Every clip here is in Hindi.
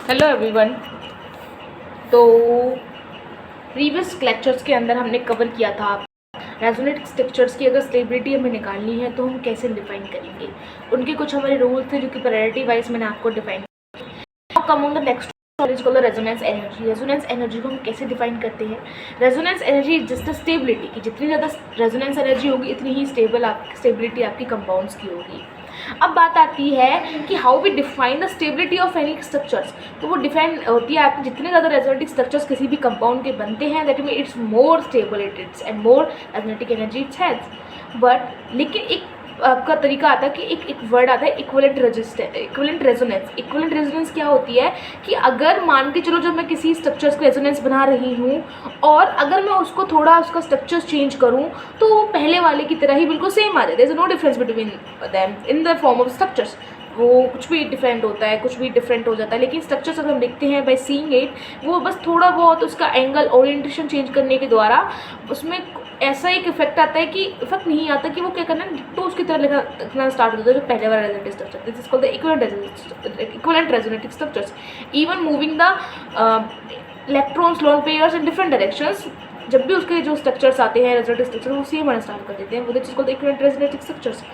Hello everyone. तो प्रीवियस लेक्चर्स के अंदर हमने कवर किया था रेजोनेटिक स्ट्रक्चर्स की अगर स्टेबिलिटी हमें निकालनी है तो हम कैसे डिफाइन करेंगे। उनके कुछ हमारे रूल्स थे जो कि प्रायोरिटी वाइज मैंने आपको डिफाइन किया। Come on the next knowledge को रेजोनेंस एनर्जी। रेजोनेंस एनर्जी को हम कैसे डिफाइन करते हैं। Resonance energy is just stability कि जितनी ज़्यादा रेजोनेंस एनर्जी होगी इतनी ही स्टेबिलिटी आपकी कंपाउंड्स की होगी। अब बात आती है कि how we define the stability of any structures. तो वो डिफाइन होती है आपकी जितने ज़्यादा रेजोनेटिक स्ट्रक्चर्स किसी भी कंपाउंड के बनते हैं that mean it's more stable it's and more resonating energy it's has. But लेकिन एक आपका तरीका आता है कि एक वर्ड आता है इक्विवेलेंट रेजोनेंस। इक्विवेलेंट रेजोनेंस क्या होती है कि अगर मान के चलो जब मैं किसी स्ट्रक्चर्स को रेजोनेंस बना रही हूँ और अगर मैं उसको थोड़ा उसका स्ट्रक्चर्स चेंज करूँ तो वो पहले वाले की तरह ही बिल्कुल सेम आ जाता है। There is no difference between them in the form of structures. वो कुछ भी डिफरेंट होता है, कुछ भी डिफरेंट हो जाता है, लेकिन स्ट्रक्चर्स अगर हम देखते हैं बाय सीइंग इट वो बस थोड़ा बहुत उसका एंगल ओरिएंटेशन चेंज करने के द्वारा उसमें ऐसा एक इफेक्ट आता है कि इफेक्ट नहीं आता कि वो क्या करना है तो उसकी तरह लिखना स्टार्ट होता है जो पहले वाला resonating structure. This is called the equivalent resonating structures. Even moving the electrons lone pairs in different directions, जब भी उसके जो स्ट्रक्चर्स आते हैं रेजोनेटिक स्ट्रक्चर वो सेम आना स्टार्ट कर देते हैं। This is called the equivalent resonating structures.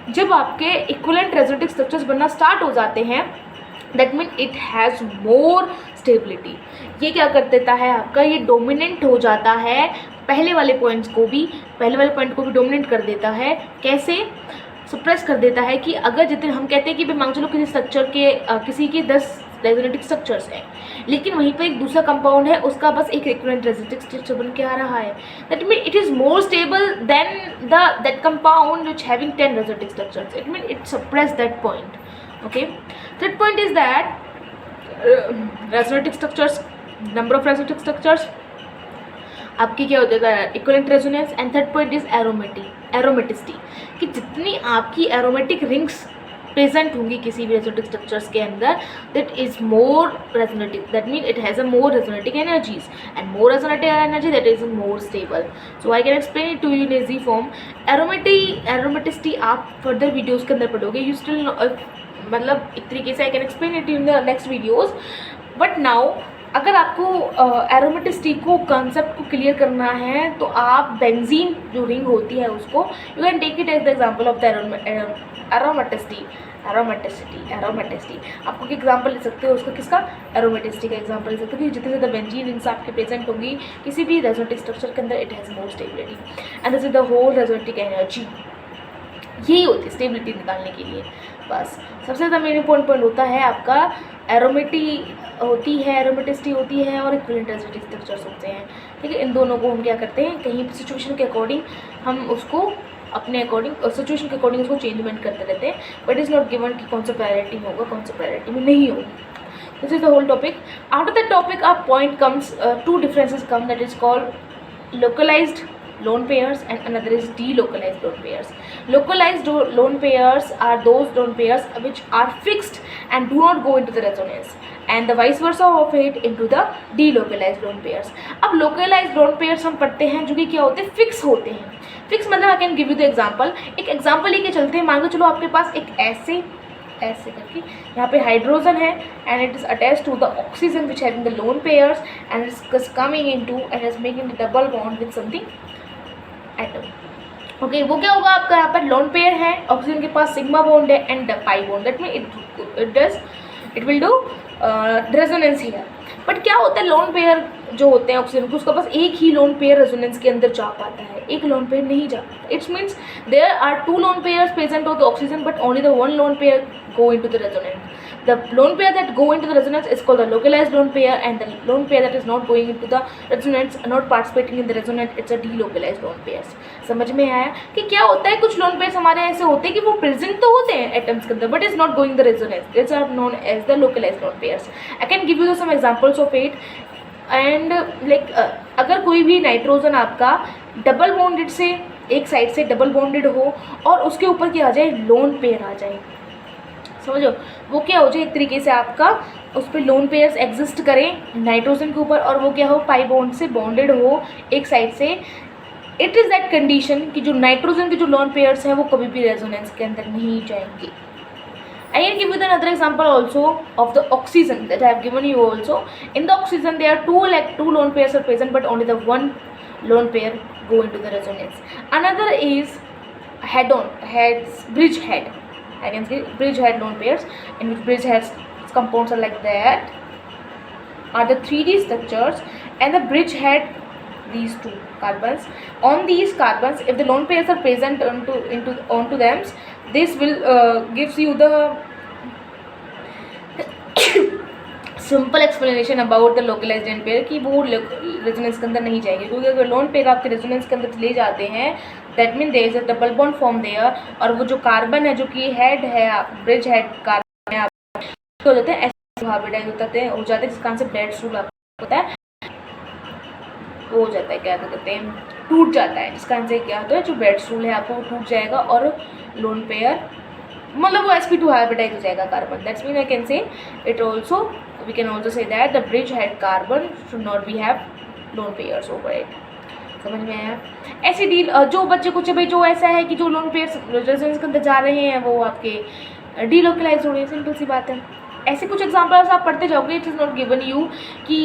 जब आपके इक्विवेलेंट रेजोनेटिक स्ट्रक्चर्स बनना स्टार्ट हो जाते हैं that mean it has more stability. ये क्या कर देता है आपका, ये डोमिनेंट हो जाता है पहले वाले पॉइंट को भी डोमिनेट कर देता है। कैसे सप्रेस कर देता है कि अगर जितने हम कहते हैं कि भाई मान चलो किसी स्ट्रक्चर के किसी के 10 रेजोनेटिक स्ट्रक्चर्स हैं लेकिन वहीं पर एक दूसरा कंपाउंड है उसका बस एक इक्विवेलेंट रेजोनेटिक स्ट्रक्चर बन के आ रहा है that mean it is more stable than that compound which having 10 resonating structures. It mean it suppress that point. Okay, third point is that resonatic structures, number of resonatic structures आपकी क्या हो जाएगा equivalent resonance. And third point is aromaticity कि जितनी आपकी एरोमेटिक रिंग्स प्रेजेंट होंगी किसी भी रेजोनेटिक स्ट्रक्चर्स के अंदर that is more resonating, that mean it has a more resonating energies and more resonating energy that is more stable. So I can explain it to you in easy form. Aromaticity आप फर्दर वीडियोज़ के अंदर पढ़ोगे। यू स्टिल मतलब एक तरीके से I can explain it in the next videos. But now अगर आपको एरोमेटिसिटी को कंसेप्ट को क्लियर करना है तो आप बेंजीन जो रिंग होती है उसको you can take it as the example of the aromaticity. आपको एक एग्जांपल ले सकते हो उसका, किसका, एरोमेटिसिटी का एग्जांपल ले सकते हो कि जितने ज़्यादा बेंजीन रिंग्स आपके प्रेजेंट होंगी किसी भी रेजोनेटिक स्ट्रक्चर के अंदर it has more stability and this is the whole resonating energy. यही होती है स्टेबिलिटी निकालने के लिए। बस सबसे ज़्यादा मेन इंपॉर्टेंट पॉइंट होता है आपका एरोमेटिसिटी होती है और इक्विवेलेंट रेजोनेटिक स्ट्रक्चर्स होते हैं। ठीक है, इन दोनों को हम क्या करते हैं कहीं सिचुएशन के अकॉर्डिंग हम उसको अपने अकॉर्डिंग सिचुएशन के अकॉर्डिंग उसको चेंजमेंट करते रहते हैं। बट इज़ नॉट गिवन कि कौन सा प्रायोरिटी में होगा कौन सा प्रायोरिटी में नहीं होगा। This is the whole topic. After that topic a point comes, to differences come that is called localised lone pairs and another is delocalized lone pairs. Localized lone pairs are those lone pairs which are fixed and do not go into the resonance and the vice versa of it into the delocalized lone pairs. अब localized lone pairs हम पढ़ते हैं जो कि क्या होते हैं, फिक्स होते हैं। फिक्स मतलब आई can give you the example. एक एग्जांपल लेके चलते हैं। मान लो चलो आपके पास एक ऐसे करके यहाँ पे हाइड्रोजन है and it is attached to the oxygen which having the lone pairs and it is coming into and is making the double bond with something atom. Okay, वो क्या होगा आपका यहाँ पर लोन पेयर है, ऑक्सीजन के पास सिग्मा बॉन्ड है and pi bond, that mean it will do resonance here. But क्या होता है लोन पेयर जो होते हैं ऑक्सीजन को उसका बस एक ही लोन पेयर रेजोनेंस के अंदर जा पाता है, एक लोन पेयर नहीं जा पाता। It's means there are 2 lone pairs present of the oxygen but only the 1 lone pair go into the resonance. The lone pair that go into the resonance is called the localized lone pair and the lone pair that is not going into the resonance, not participating in the resonance, it's a delocalized lone pairs. समझ में आया कि क्या होता है? कुछ लोन पेयर्स हमारे ऐसे होते हैं कि वो प्रेजेंट तो होते हैं एटम्स के अंदर but is not going the resonance, this are known as the localised lone pairs. I can give you some examples of it and like अगर कोई भी नाइट्रोजन आपका डबल बॉन्डेड से एक साइड से डबल बॉन्डेड हो और उसके ऊपर क्या आ जाए, लोन पेयर आ जाए, समझो वो क्या हो जाए एक तरीके से आपका उस पर लोन पेयर्स एग्जिस्ट करें नाइट्रोजन के ऊपर और वो क्या हो, पाई बॉन्ड से बॉन्डेड हो एक साइड से। इट इज़ दैट कंडीशन कि जो नाइट्रोजन के जो लोन पेयर्स हैं वो कभी भी रेजोनेंस के अंदर नहीं जाएंगे। I can give you another example also of the oxygen that I have given you also. In the oxygen there are two lone pairs are present, but only the one lone pair go into the resonance. Another is bridge head. I can say bridge head lone pairs, in which bridge heads compounds are like that, are the 3D structures, and the bridge head, these two carbons. On these carbons, if the lone pairs are present onto them, this will gives you the simple explanation about the localised and pair कि वो रेजोनेंस के अंदर नहीं जाएंगे, क्योंकि अगर लोन पेयर आपके रेजोनेंस के अंदर ले जाते हैं that mean there is a double bond form there, और वो जो कार्बन है जो कि हेड है ब्रिज हेड कार्बन है हो जाते हैं ऐसे हाइब्रिडाइज हो जाते हैं, जिसका आंसर बेड्स रूल आपको पता है वो हो जाता है, क्या कहते हैं, टूट जाता है, जिसका आंसर क्या होता है जो बेड्स रूल है आपको वो टूट जाएगा और लोन पेयर मतलब वो sp2 हाइब्रिडाइज हो जाएगा carbon. That's mean I can say it also we can also say that the bridge head carbon should not be have lone pairs over it. समझ में आया? ऐसे डील जो बच्चे कुछ भाई जो ऐसा है कि जो लोन पेयर्स रेजोनेंस के अंदर जा रहे हैं वो आपके डीलोकलाइज हो रहे हैं, सिंपल सी बात है. ऐसे कुछ एग्जांपल्स आप पढ़ते जाओगे. It is not given you कि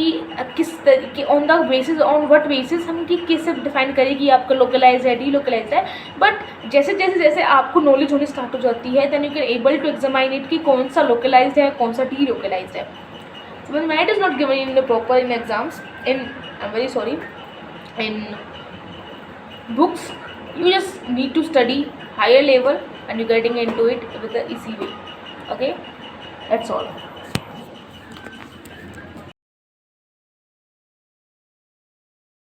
किस तरीके on the basis on what basis हम कि कैसे डिफाइन करें कि आपका लोकलाइज है डीलोकलाइज है, बट जैसे जैसे जैसे आपको नॉलेज होनी स्टार्ट हो जाती है then you can able to examine it कि कौन सा लोकलाइज है कौन सा डीलोकलाइज है. When it is not given in the proper in exams, I'm very sorry, in books, you just need to study higher level and you're getting into it with the easy way. Okay, that's all.